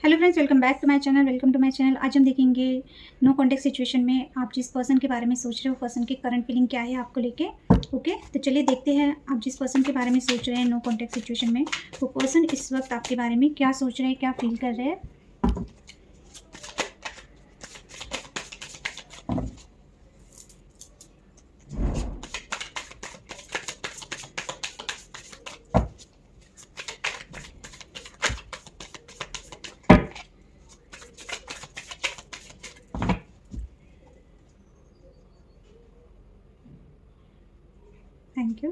Hello friends, welcome back to my channel. आज हम देखेंगे नो कॉन्टेक्ट सिचुएशन में आप जिस पर्सन के बारे में सोच रहे हो, पर्सन की करंट फीलिंग क्या है आपको लेके। ओके, तो चलिए देखते हैं आप जिस पर्सन के बारे में सोच रहे हैं नो कॉन्टेक्ट सिचुएशन में, वो पर्सन इस वक्त आपके बारे में क्या सोच रहे हैं, क्या फील कर रहे हैं। Thank you.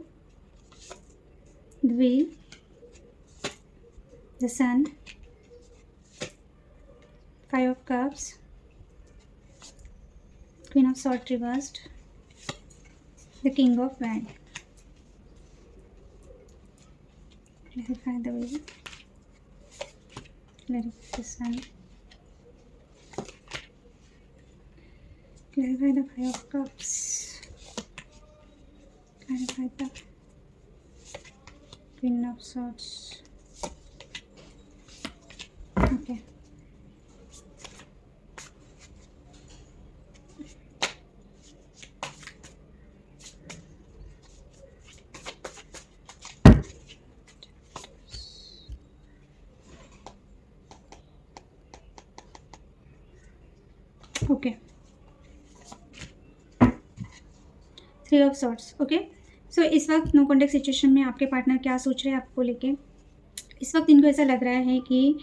The wheel, the sun, five of cups, queen of sword reversed, the king of wand. Clarify the wheel, clarify the sun, clarify the five of cups, clarify the queen of swords. Okay. Okay, three of swords. Okay, so इस वक्त no contact situation में आपके partner क्या सोच रहे हैं आपको लेके। इस वक्त इनको ऐसा लग रहा है कि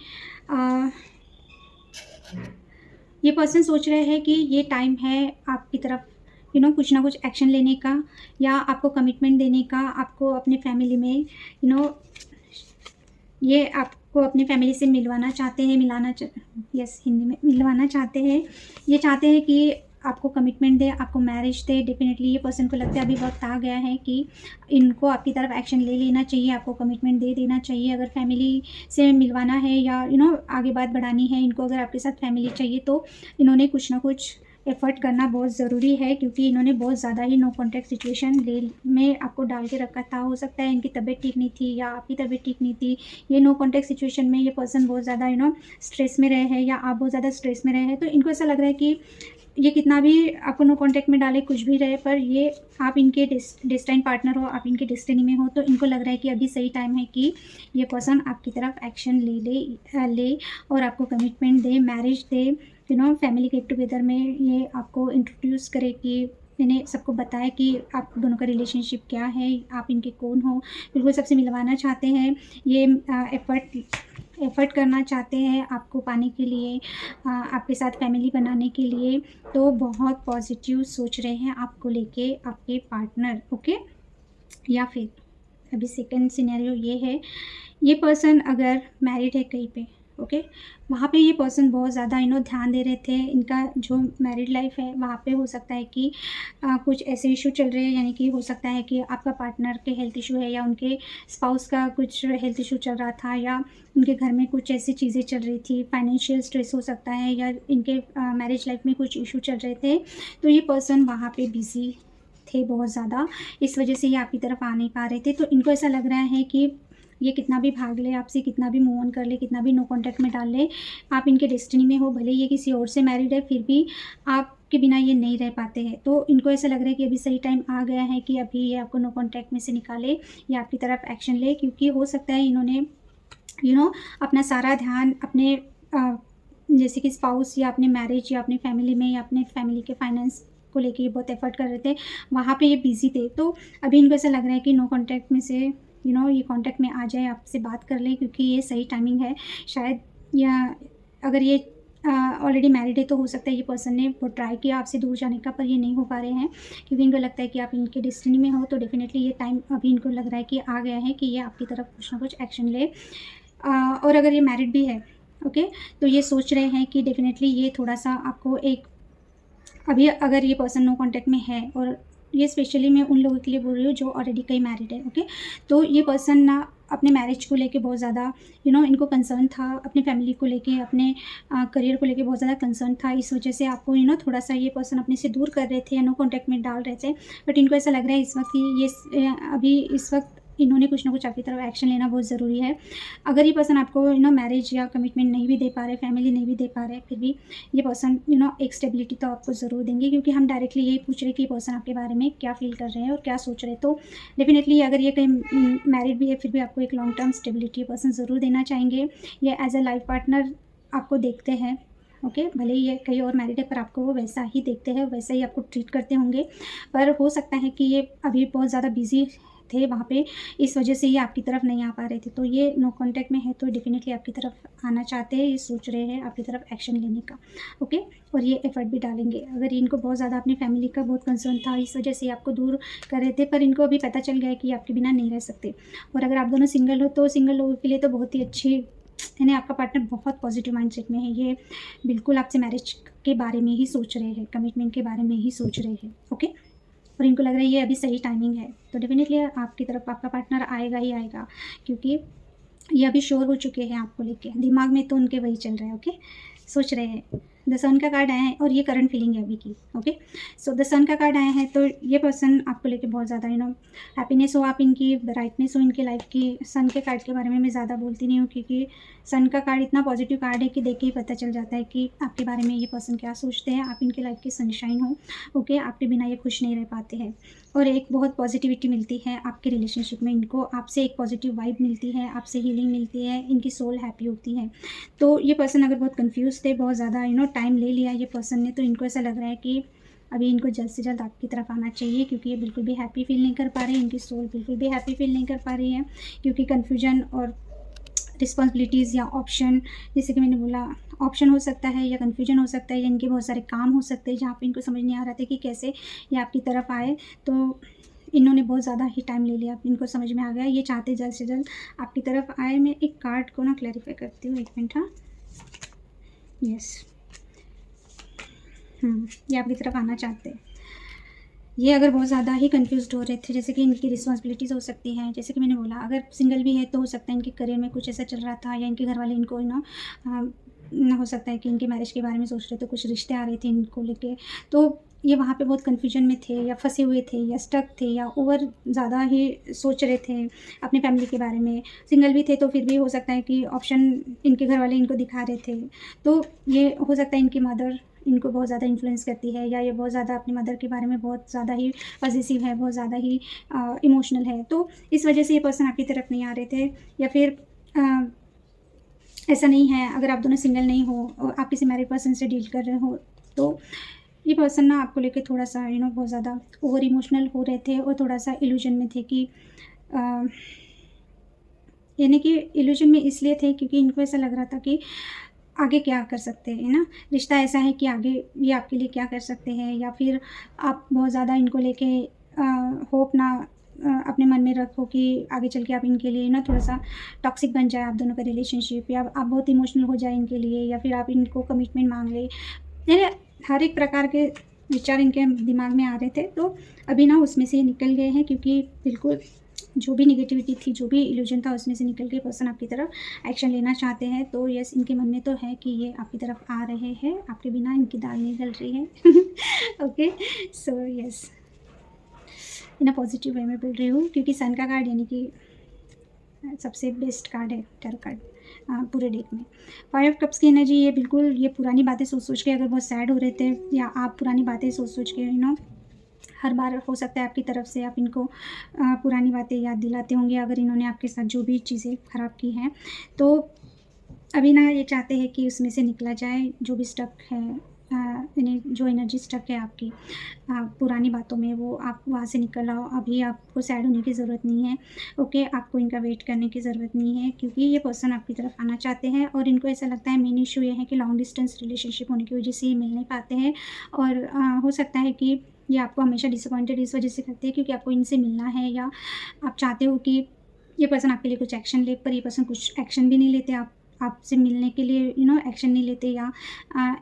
ये पर्सन सोच रहे हैं कि ये टाइम है आपकी तरफ कुछ ना कुछ एक्शन लेने का, या आपको कमिटमेंट देने का, आपको अपने फैमिली में ये आपको अपनी फैमिली से मिलवाना चाहते हैं, हिंदी में मिलवाना चाहते हैं। ये चाहते हैं कि आपको कमिटमेंट दे, आपको मैरिज दे। डेफिनेटली ये पर्सन को लगता है अभी वक्त आ गया है कि इनको आपकी तरफ एक्शन ले लेना चाहिए, आपको कमिटमेंट दे देना चाहिए। अगर फैमिली से मिलवाना है या आगे बात बढ़ानी है इनको, अगर आपके साथ फैमिली चाहिए तो इन्होंने कुछ ना कुछ एफ़र्ट करना बहुत ज़रूरी है, क्योंकि इन्होंने बहुत ज़्यादा ही नो कॉन्टैक्ट सिचुएशन में आपको डाल के रखा था। हो सकता है इनकी तबीयत ठीक नहीं थी या आपकी तबीयत ठीक नहीं थी। ये नो कॉन्टैक्ट सिचुएशन में ये पर्सन बहुत ज़्यादा स्ट्रेस में रहे हैं, या आप बहुत ज़्यादा स्ट्रेस में रहे हैं। तो इनको ऐसा लग रहा है कि ये कितना भी आपको नो कॉन्टैक्ट में डाले, कुछ भी रहे, पर ये आप इनके डेस्टाइन पार्टनर हो, आप इनके डेस्टिनी में हो, तो इनको लग रहा है कि अभी सही टाइम है कि ये पर्सन आपकी तरफ एक्शन ले और आपको commitment they, marriage they. Family get together में ये आपको इंट्रोड्यूस करे, कि इन्हें सबको बताए कि आप दोनों का रिलेशनशिप क्या है, आप इनके कौन हो। बिल्कुल सबसे मिलवाना चाहते हैं, ये एफ़र्ट करना चाहते हैं आपको पाने के लिए, आपके साथ फैमिली बनाने के लिए। तो बहुत पॉजिटिव सोच रहे हैं आपको लेके आपके पार्टनर। ओके, या फिर अभी सेकंड सिनेरियो ये है, ये पर्सन अगर मैरिड है कहीं पे, ओके, वहाँ पे ये पर्सन बहुत ज़्यादा ध्यान दे रहे थे। इनका जो मैरिड लाइफ है वहाँ पे हो सकता है कि कुछ ऐसे इशू चल रहे हैं, यानी कि हो सकता है कि आपका पार्टनर के हेल्थ इशू है, या उनके स्पाउस का कुछ हेल्थ इशू चल रहा था, या उनके घर में कुछ ऐसी चीज़ें चल रही थी, फाइनेंशियल स्ट्रेस हो सकता है, या इनके मैरिज लाइफ में कुछ इशू चल रहे थे। तो ये पर्सन वहाँ पे बिज़ी थे बहुत ज़्यादा, इस वजह से ये आपकी तरफ आ नहीं पा रहे थे। तो इनको ऐसा लग रहा है कि ये कितना भी भाग ले आपसे, कितना भी मूव ऑन कर ले, कितना भी नो कॉन्टैक्ट में डाल ले, आप इनके डेस्टिनी में हो। भले ये किसी और से मैरिड है, फिर भी आपके बिना ये नहीं रह पाते हैं। तो इनको ऐसा लग रहा है कि अभी सही टाइम आ गया है कि अभी ये आपको नो कॉन्टैक्ट में से निकाले या आपकी तरफ एक्शन ले, क्योंकि हो सकता है इन्होंने अपना सारा ध्यान अपने जैसे कि स्पाउस या अपने मैरिज या अपने फैमिली में या अपने फैमिली के फाइनेंस को लेके ये बहुत एफर्ट कर रहे थे, वहाँ पे ये बिज़ी थे। तो अभी इनको ऐसा लग रहा है कि नो कॉन्टैक्ट में से ये कांटेक्ट में आ जाए, आपसे बात कर ले, क्योंकि ये सही टाइमिंग है शायद। या अगर ये ऑलरेडी मैरिड है तो हो सकता है ये पर्सन ने बहुत ट्राई किया आपसे दूर जाने का, पर ये नहीं हो पा रहे हैं, क्योंकि इनको लगता है कि आप इनके डेस्टिनी में हो। तो डेफिनेटली ये टाइम अभी इनको लग रहा है कि आ गया है कि ये आपकी तरफ कुछ ना कुछ एक्शन ले। और अगर ये मैरिड भी है, ओके, तो ये सोच रहे हैं कि डेफिनेटली ये थोड़ा सा आपको एक, अभी अगर ये पर्सन नो कॉन्टैक्ट में है, और ये स्पेशली मैं उन लोगों के लिए बोल रही हूँ जो ऑलरेडी कई मैरिड है, ओके, तो ये पर्सन ना अपने मैरिज को लेके बहुत ज़्यादा इनको कंसर्न था, अपने फैमिली को लेके, अपने करियर को लेके बहुत ज़्यादा कंसर्न था। इस वजह से आपको थोड़ा सा ये पर्सन अपने से दूर कर रहे थे या नो कॉन्टैक्ट में डाल रहे थे। बट इनको ऐसा लग रहा है इस वक्त कि ये अभी इस वक्त इन्होंने कुछ ना कुछ आपकी तरफ एक्शन लेना बहुत ज़रूरी है। अगर ये पर्सन आपको मैरिज या कमिटमेंट नहीं भी दे पा रहे, फैमिली नहीं भी दे पा रहे, फिर भी ये पर्सन एक स्टेबिलिटी तो आपको ज़रूर देंगे, क्योंकि हम डायरेक्टली यही पूछ रहे हैं कि ये पर्सन आपके बारे में क्या फ़ील कर रहे हैं और क्या सोच रहे हैं। तो डेफिनेटली अगर ये कहीं मैरिड भी है, फिर भी आपको एक लॉन्ग टर्म स्टेबिलिटी ये पर्सन ज़रूर देना चाहेंगे। ये एज अ लाइफ पार्टनर आपको देखते हैं, ओके भले ही ये कहीं और मैरिड है, पर आपको वो वैसा ही देखते हैं, वैसा ही आपको ट्रीट करते होंगे। पर हो सकता है कि ये अभी बहुत ज़्यादा बिजी थे वहाँ पे, इस वजह से ये आपकी तरफ नहीं आ पा रहे थे। तो ये नो कांटेक्ट में है, तो डेफिनेटली आपकी तरफ आना चाहते हैं, ये सोच रहे हैं आपकी तरफ एक्शन लेने का, ओके। और ये एफर्ट भी डालेंगे। अगर इनको बहुत ज़्यादा अपनी फैमिली का बहुत कंसर्न था, इस वजह से आपको दूर कर रहे थे, पर इनको अभी पता चल गया है कि आपके बिना नहीं रह सकते। और अगर आप दोनों सिंगल हो, तो सिंगल लोगों के लिए तो बहुत ही अच्छी, यानी आपका पार्टनर बहुत पॉजिटिव माइंडसेट में है। ये बिल्कुल आपसे मैरिज के बारे में ही सोच रहे हैं, कमिटमेंट के बारे में ही सोच रहे हैं, ओके। और इनको लग रहा है ये अभी सही टाइमिंग है, तो डेफिनेटली आपकी तरफ आपका पार्टनर आएगा ही आएगा, क्योंकि ये अभी श्योर हो चुके हैं आपको लेके, दिमाग में तो उनके वही चल रहा है, ओके। सोच रहे हैं। द सन का कार्ड आया है और ये करंट फीलिंग है अभी की, ओके। सो द सन का कार्ड आया है, तो ये पर्सन आपको लेके बहुत ज़्यादा हैप्पीनेस हो, आप इनकी ब्राइटनेस हो इनके लाइफ की। सन के कार्ड के बारे में मैं ज़्यादा बोलती नहीं हूँ, क्योंकि सन का कार्ड इतना पॉजिटिव कार्ड है कि देख के ही पता चल जाता है कि आपके बारे में ये पर्सन क्या सोचते हैं। आप इनके लाइफ की सनशाइन हो, ओके। आपके बिना ये खुश नहीं रह पाते हैं, और एक बहुत पॉजिटिविटी मिलती है आपके रिलेशनशिप में इनको। आपसे एक पॉजिटिव वाइब मिलती है, आपसे हीलिंग मिलती है, इनकी सोल हैप्पी होती है। तो ये पर्सन अगर बहुत कंफ्यूज थे, बहुत ज़्यादा टाइम ले लिया ये पर्सन ने, तो इनको ऐसा लग रहा है कि अभी इनको जल्द से जल्द आपकी तरफ आना चाहिए, क्योंकि ये बिल्कुल भी हैप्पी फील नहीं कर पा रहे हैं। इनकी सोल बिल्कुल भी हैप्पी फील नहीं कर पा रही है, क्योंकि कन्फ्यूजन और रिस्पॉन्सिबिलिटीज़ या ऑप्शन, जैसे कि मैंने बोला, ऑप्शन हो सकता है या कन्फ्यूजन हो सकता है, या इनके बहुत सारे काम हो सकते हैं जहाँ पे इनको समझ नहीं आ रहा था कि कैसे ये आपकी तरफ आए। तो इन्होंने बहुत ज़्यादा ही टाइम ले लिया, इनको समझ में आ गया, ये चाहते जल्द से जल्द आपकी तरफ आए। मैं एक कार्ड को क्लैरिफाई करती हूँ, एक मिनट। हाँ, यस, ये आपकी तरफ आना चाहते हैं। ये अगर बहुत ज़्यादा ही कंफ्यूज्ड हो रहे थे, जैसे कि इनकी रिस्पॉन्सिबिलिटीज़ हो सकती हैं, जैसे कि मैंने बोला, अगर सिंगल भी है तो हो सकता है इनके करियर में कुछ ऐसा चल रहा था, या इनके घर वाले इनको हो सकता है कि इनके मैरिज के बारे में सोच रहे थे, कुछ रिश्ते आ रहे थे इनको लेके, तो ये वहाँ पे बहुत कन्फ्यूजन में थे, या फंसे हुए थे, या स्टक थे, या ओवर ज़्यादा ही सोच रहे थे अपनी फैमिली के बारे में। सिंगल भी थे तो फिर भी हो सकता है कि ऑप्शन इनके घर वाले इनको दिखा रहे थे, तो ये हो सकता है इनकी मदर इनको बहुत ज़्यादा इन्फ्लुएंस करती है, या ये बहुत ज़्यादा अपनी मदर के बारे में बहुत ज़्यादा ही पॉसेसिव है, बहुत ज़्यादा ही इमोशनल है, तो इस वजह से ये पर्सन आपकी तरफ नहीं आ रहे थे। या फिर ऐसा नहीं है, अगर आप दोनों सिंगल नहीं हो और आप किसी मैरिड पर्सन से डील कर रहे हो, तो ये पर्सन ना आपको लेके थोड़ा सा बहुत ज़्यादा ओवर इमोशनल हो रहे थे, और थोड़ा सा इल्यूजन में थे कि यानी कि इल्यूजन में इसलिए थे क्योंकि इनको ऐसा लग रहा था कि आगे क्या कर सकते हैं ना, रिश्ता ऐसा है कि आगे ये आपके लिए क्या कर सकते हैं, या फिर आप बहुत ज़्यादा इनको लेके होप ना अपने मन में रखो कि आगे चल के आप इनके लिए थोड़ा सा टॉक्सिक बन जाए आप दोनों का रिलेशनशिप, या आप बहुत इमोशनल हो जाए इनके लिए, या फिर आप इनको कमिटमेंट मांग ले। यानी हर एक प्रकार के विचार इनके दिमाग में आ रहे थे, तो अभी ना उसमें से निकल गए हैं, क्योंकि बिल्कुल जो भी नेगेटिविटी थी, जो भी इल्यूजन था, उसमें से निकल के पर्सन आपकी तरफ एक्शन लेना चाहते हैं। तो यस, इनके मन में तो है कि ये आपकी तरफ आ रहे हैं, आपके बिना इनकी दाल नहीं गल रही है। Okay, so yes, in a positive way में बोल रही हूँ, क्योंकि सन का कार्ड यानी कि सबसे बेस्ट कार्ड है टैरो कार्ड पूरे डेक में। 5 ऑफ कप्स की एनर्जी, ये बिल्कुल ये पुरानी बातें सोच सोच के अगर बहुत सैड हो रहे थे, या आप पुरानी बातें सोच सोच के हर बार हो सकता है आपकी तरफ से आप इनको पुरानी बातें याद दिलाते होंगे, अगर इन्होंने आपके साथ जो भी चीज़ें ख़राब की हैं, तो अभी ना ये चाहते हैं कि उसमें से निकला जाए, जो भी स्टक है, यानी जो एनर्जी स्टक है आपकी पुरानी बातों में, वो आप वहाँ से निकल आओ। अभी आपको सैड होने की ज़रूरत नहीं है, ओके। आपको इनका वेट करने की ज़रूरत नहीं है, क्योंकि ये पर्सन आपकी तरफ आना चाहते हैं, और इनको ऐसा लगता है, मेन इशू ये है कि लॉन्ग डिस्टेंस रिलेशनशिप होने की वजह से ये मिल नहीं पाते हैं, और हो सकता है कि ये आपको हमेशा डिसअपॉइंटेड इस वजह से करते हैं क्योंकि आपको इनसे मिलना है, या आप चाहते हो कि ये पर्सन आपके लिए कुछ एक्शन ले, पर ये पर्सन कुछ एक्शन भी नहीं लेते, आपसे मिलने के लिए एक्शन नहीं लेते, या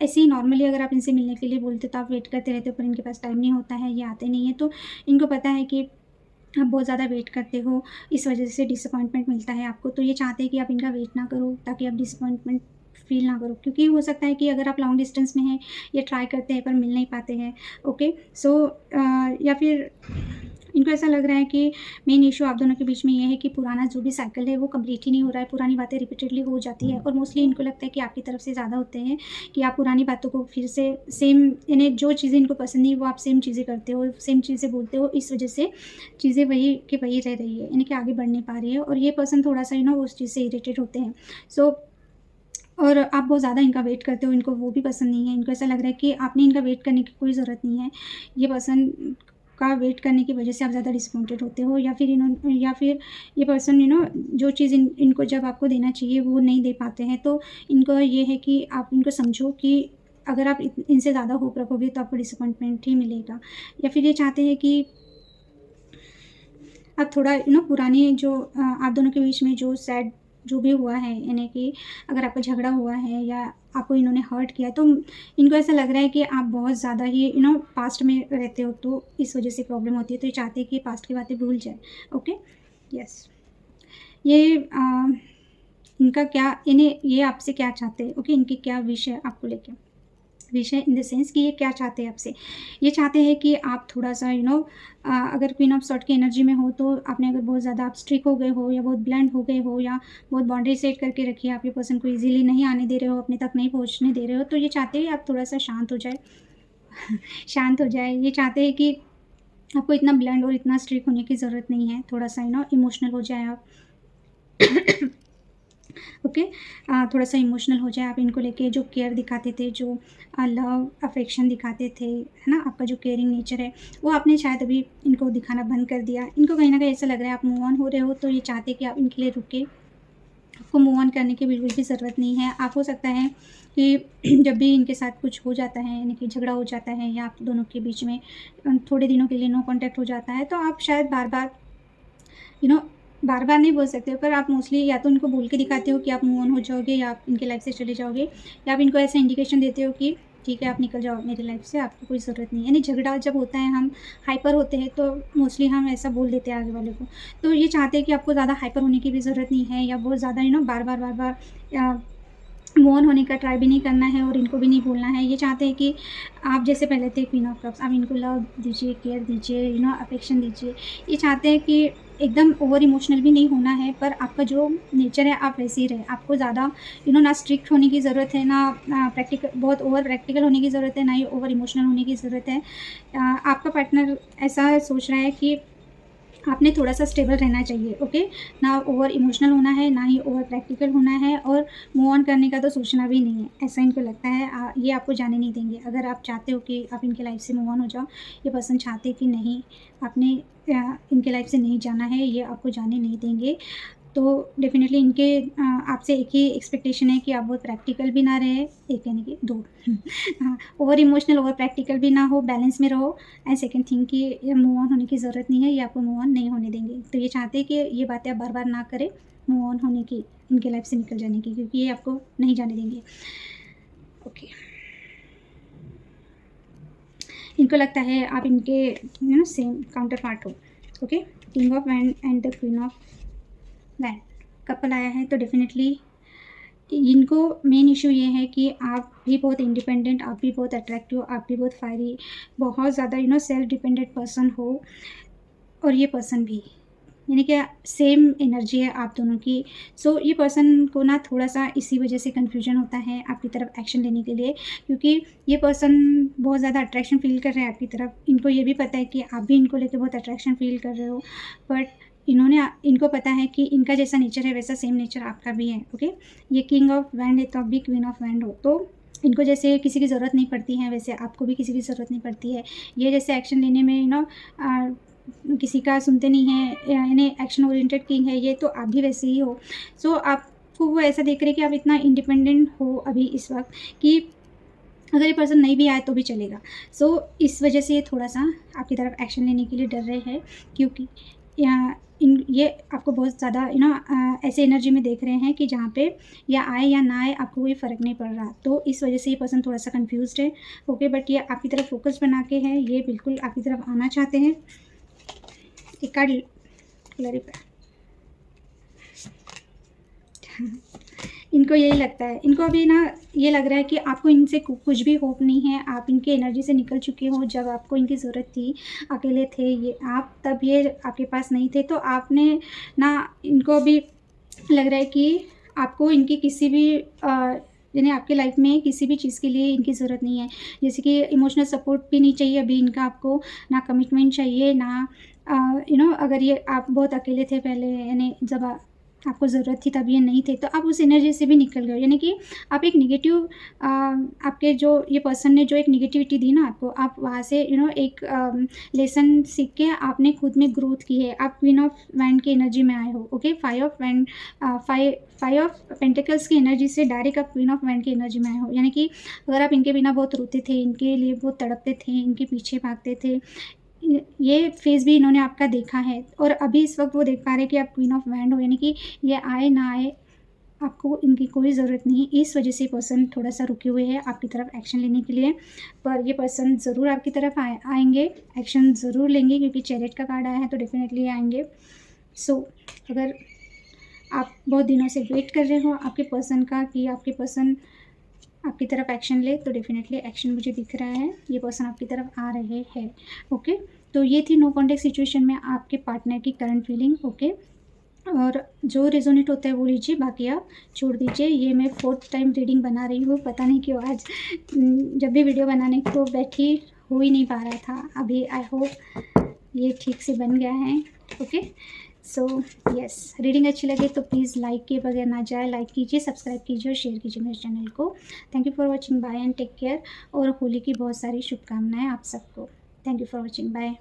ऐसे ही नॉर्मली अगर आप इनसे मिलने के लिए बोलते तो आप वेट करते रहते हो, पर इनके पास टाइम नहीं होता है, ये आते नहीं हैं। तो इनको पता है कि आप बहुत ज़्यादा वेट करते हो, इस वजह से डिसअपॉइंटमेंट मिलता है आपको, तो ये चाहते हैं कि आप इनका वेट ना करो, ताकि आप डिसअपॉइंटमेंट फील ना करो, क्योंकि हो सकता है कि अगर आप लॉन्ग डिस्टेंस में हैं, ये ट्राई करते हैं पर मिल नहीं पाते हैं, ओके। सो या फिर इनको ऐसा लग रहा है कि मेन इशू आप दोनों के बीच में ये है कि पुराना जो भी साइकिल है वो कंप्लीट ही नहीं हो रहा है, पुरानी बातें रिपीटेडली हो जाती है, और मोस्टली इनको लगता है कि आपकी तरफ से ज़्यादा होते हैं कि आप पुरानी बातों को फिर से सेम, इन्हें जो चीज़ें इनको पसंद नहीं वो आप सेम चीज़ें करते हो, सेम चीज़ें बोलते हो, इस वजह से चीज़ें वही की वही रह रही है, इनके आगे बढ़ नहीं पा रही है, और ये पर्सन थोड़ा सा उस चीज़ से इरिटेट होते हैं। सो और आप बहुत ज़्यादा इनका वेट करते हो, इनको वो भी पसंद नहीं है। इनको ऐसा लग रहा है कि आपने इनका वेट करने की कोई ज़रूरत नहीं है। ये पर्सन का वेट करने की वजह से आप ज़्यादा डिसअपॉइंटेड होते हो, या फिर ये पर्सन जो चीज़ इनको जब आपको देना चाहिए वो नहीं दे पाते हैं। तो इनको ये है कि आप इनको समझो कि अगर आप इनसे ज़्यादा होप रखोगे तो आपको डिसअपॉइंटमेंट ही मिलेगा। या फिर ये चाहते हैं कि आप थोड़ा पुरानी जो आप दोनों के बीच में जो सैड जो भी हुआ है, यानी कि अगर आपका झगड़ा हुआ है या आपको इन्होंने हर्ट किया, तो इनको ऐसा लग रहा है कि आप बहुत ज़्यादा ही पास्ट में रहते हो, तो इस वजह से प्रॉब्लम होती है। तो ये चाहते हैं कि पास्ट की बातें भूल जाए। Okay, yes. ये इनका क्या, इन्हें ये आपसे क्या चाहते हैं? ओके, इनकी क्या विश है आपको लेके? विषय इन द सेंस कि ये क्या चाहते हैं आपसे? ये चाहते हैं कि आप थोड़ा-सा अगर क्वीन ऑफ सॉर्ड की एनर्जी में हो, तो आपने अगर बहुत ज़्यादा आप स्ट्रिक्ट हो गए हो या बहुत ब्लंट हो गए हो या बहुत बाउंड्री सेट करके रखी है, आप ये पर्सन को ईज़िली नहीं आने दे रहे हो, अपने तक नहीं पहुँचने दे रहे हो, तो ये चाहते हैं आप थोड़ा-सा शांत हो जाए शांत हो जाए। ये चाहते हैं कि आपको इतना ब्लंट और इतना स्ट्रिक्ट होने की ज़रूरत नहीं है, थोड़ा-सा इमोशनल हो जाए आप। ओके, थोड़ा-सा इमोशनल हो जाए आप इनको लेके, जो केयर दिखाते थे, जो लव अफेक्शन दिखाते थे, है ना? आपका जो केयरिंग नेचर है, वो आपने शायद अभी इनको दिखाना बंद कर दिया। इनको कहीं न कहीं ऐसा लग रहा है आप मूव ऑन हो रहे हो, तो ये चाहते हैं कि आप इनके लिए रुकें। आपको मूव ऑन करने की बिल्कुल भी ज़रूरत नहीं है। आप हो सकता है कि जब भी इनके साथ कुछ हो जाता है, यानी कि झगड़ा हो जाता है या आप दोनों के बीच में थोड़े दिनों के लिए नो कॉन्टैक्ट हो जाता है, तो आप शायद बार-बार यू नो बार-बार नहीं बोल सकते हो, पर आप मोस्टली या तो उनको बोल के दिखाते हो कि आप मूव ऑन हो जाओगे या आप इनकी लाइफ़ से चले जाओगे, या आप इनको ऐसा इंडिकेशन देते हो कि ठीक है, आप निकल जाओ मेरी लाइफ़ से, आपको कोई ज़रूरत नहीं है। यानी झगड़ा जब होता है, हम हाइपर होते हैं, तो मोस्टली हम ऐसा बोल देते हैं आगे वाले को। तो ये चाहते हैं कि आपको ज़्यादा हाइपर होने की भी ज़रूरत नहीं है, या बहुत ज़्यादा बार-बार मूव ऑन होने का ट्राई भी नहीं करना है और इनको भी नहीं भूलना है। ये चाहते हैं कि आप जैसे पहले थे क्वीन ऑफ कप्स, आप इनको लव दीजिए, केयर दीजिए, अफेक्शन दीजिए। ये चाहते हैं कि एकदम ओवर इमोशनल भी नहीं होना है, पर आपका जो नेचर है आप वैसे ही रहें। आपको ज़्यादा ना स्ट्रिक्ट होने की ज़रूरत है, ना बहुत ओवर प्रैक्टिकल होने की ज़रूरत है, ना ही ओवर इमोशनल होने की ज़रूरत है। आपका पार्टनर ऐसा सोच रहा है कि आपने थोड़ा-सा स्टेबल रहना चाहिए, ओके? ना ओवर इमोशनल होना है, ना ही ओवर प्रैक्टिकल होना है, और मूव ऑन करने का तो सोचना भी नहीं है, ऐसा इनको लगता है। ये आपको जाने नहीं देंगे। अगर आप चाहते हो कि आप इनकी लाइफ़ से मूव ऑन हो जाओ, ये पर्सन चाहते हैं कि नहीं, आपने इनके लाइफ़ से नहीं जाना है, ये आपको जाने नहीं देंगे। तो डेफ़िनेटली इनके आपसे एक ही एक्सपेक्टेशन है कि आप बहुत प्रैक्टिकल भी ना रहें, एक यानी कि 2 हाँ, ओवर इमोशनल, ओवर प्रैक्टिकल भी ना हो, बैलेंस में रहो। एंड सेकंड थिंग कि ये मूव ऑन होने की ज़रूरत नहीं है, ये आपको मूव ऑन नहीं होने देंगे। तो ये चाहते हैं कि ये बातें आप बार-बार ना करें, मूव ऑन होने की, इनके लाइफ़ से निकल जाने की, क्योंकि ये आपको नहीं जाने देंगे। ओके। इनको लगता है आप इनके सेम काउंटर पार्ट हो। Okay, king of wand and the queen of wand couple आया है, तो डेफ़िनेटली इनको मेन इशू ये है कि आप भी बहुत इंडिपेंडेंट, आप भी बहुत अट्रैक्टिव, आप भी बहुत फायरी, बहुत ज़्यादा सेल्फ डिपेंडेंट पर्सन हो, और ये पर्सन भी, यानी कि सेम एनर्जी है आप दोनों की। सो ये पर्सन को ना थोड़ा-सा इसी वजह से कन्फ्यूजन होता है आपकी तरफ एक्शन लेने के लिए, क्योंकि ये पर्सन बहुत ज़्यादा अट्रैक्शन फ़ील कर रहे हैं आपकी तरफ। इनको ये भी पता है कि आप भी इनको लेके बहुत अट्रैक्शन फ़ील कर रहे हो, बट इनको पता है कि इनका जैसा नेचर है वैसा सेम नेचर आपका भी है, ओके? ये किंग ऑफ वैंड है, तो आप भी क्वीन ऑफ वैंड हो, तो इनको जैसे किसी की ज़रूरत नहीं पड़ती है, वैसे आपको भी किसी की ज़रूरत नहीं पड़ती है। ये जैसे एक्शन लेने में किसी का सुनते नहीं हैं, यानी एक्शन ओरिएंटेड किंग है ये, तो आप भी वैसे ही हो। सो आपको वो ऐसा देख रहे हैं कि आप इतना इंडिपेंडेंट हो अभी इस वक़्त, कि अगर ये पर्सन नहीं भी आए तो भी चलेगा। सो इस वजह से ये थोड़ा-सा आपकी तरफ एक्शन लेने के लिए डर रहे हैं, क्योंकि ये आपको बहुत ज़्यादा ऐसे एनर्जी में देख रहे हैं कि जहाँ पे या आए या ना आए आपको कोई फ़र्क नहीं पड़ रहा। तो इस वजह से ये पर्सन थोड़ा-सा कन्फ्यूज़्ड है, ओके? बट ये आपकी तरफ फ़ोकस बना के है, ये बिल्कुल आपकी तरफ आना चाहते हैं। एक कार्ड क्लैरिफाई इनको यही लगता है, इनको अभी ना ये लग रहा है कि आपको इनसे कुछ भी होप नहीं है, आप इनकी एनर्जी से निकल चुके हो। जब आपको इनकी ज़रूरत थी, अकेले थे ये आप, तब ये आपके पास नहीं थे, तो आपने ना इनको अभी लग रहा है कि आपको इनकी किसी भी यानी आपकी लाइफ में किसी भी चीज़ के लिए इनकी ज़रूरत नहीं है। जैसे कि इमोशनल सपोर्ट भी नहीं चाहिए अभी इनका आपको, ना कमिटमेंट चाहिए, ना अगर ये आप बहुत अकेले थे पहले, यानी जब आपको ज़रूरत थी तब ये नहीं थे, तो आप उस एनर्जी से भी निकल गए हो। यानी कि आप एक नेगेटिव आपके जो ये पर्सन ने जो एक नेगेटिविटी दी ना आपको, आप वहाँ से एक लेसन सीख के आपने खुद में ग्रोथ की है। आप क्वीन ऑफ वैंड की एनर्जी में आए हो, ओके। फाइव ऑफ पेंटिकल्स की एनर्जी से डायरेक्ट आप क्वीन ऑफ वैंड की एनर्जी में आए हो। यानी कि अगर आप इनके बिना बहुत रोते थे, इनके लिए बहुत तड़पते थे, इनके पीछे भागते थे, ये फेज़ भी इन्होंने आपका देखा है, और अभी इस वक्त वो देख पा रहे हैं कि आप क्वीन ऑफ वैंड हो। यानी कि ये आए ना आए, आपको इनकी कोई ज़रूरत नहीं। इस वजह से पर्सन थोड़ा सा रुके हुए हैं आपकी तरफ एक्शन लेने के लिए, पर ये पर्सन ज़रूर आपकी तरफ आएंगे, एक्शन ज़रूर लेंगे, क्योंकि चैरियट का कार्ड आया है तो डेफिनेटली आएंगे। सो अगर आप बहुत दिनों से वेट कर रहे हो आपके पर्सन का कि आपके पर्सन आपकी तरफ एक्शन ले, तो डेफिनेटली एक्शन मुझे दिख रहा है, ये पर्सन आपकी तरफ आ रहे हैं, ओके। तो ये थी नो कॉन्टेक्ट सिचुएशन में आपके पार्टनर की करंट फीलिंग, ओके। और जो रेजोनेट होता है वो लीजिए, बाकी आप छोड़ दीजिए। ये मैं 4th टाइम रीडिंग बना रही हूँ, पता नहीं क्यों आज जब भी वीडियो बनाने को बैठी हो ही नहीं पा रहा था। अभी आई होप ये ठीक से बन गया है, ओके। सो यस, रीडिंग अच्छी लगे तो प्लीज़ लाइक के बगैर ना जाए, लाइक कीजिए, सब्सक्राइब कीजिए और शेयर कीजिए मेरे चैनल को। Thank you for watching, bye and take care. और होली की बहुत सारी शुभकामनाएं आप सबको। Thank you for watching, bye.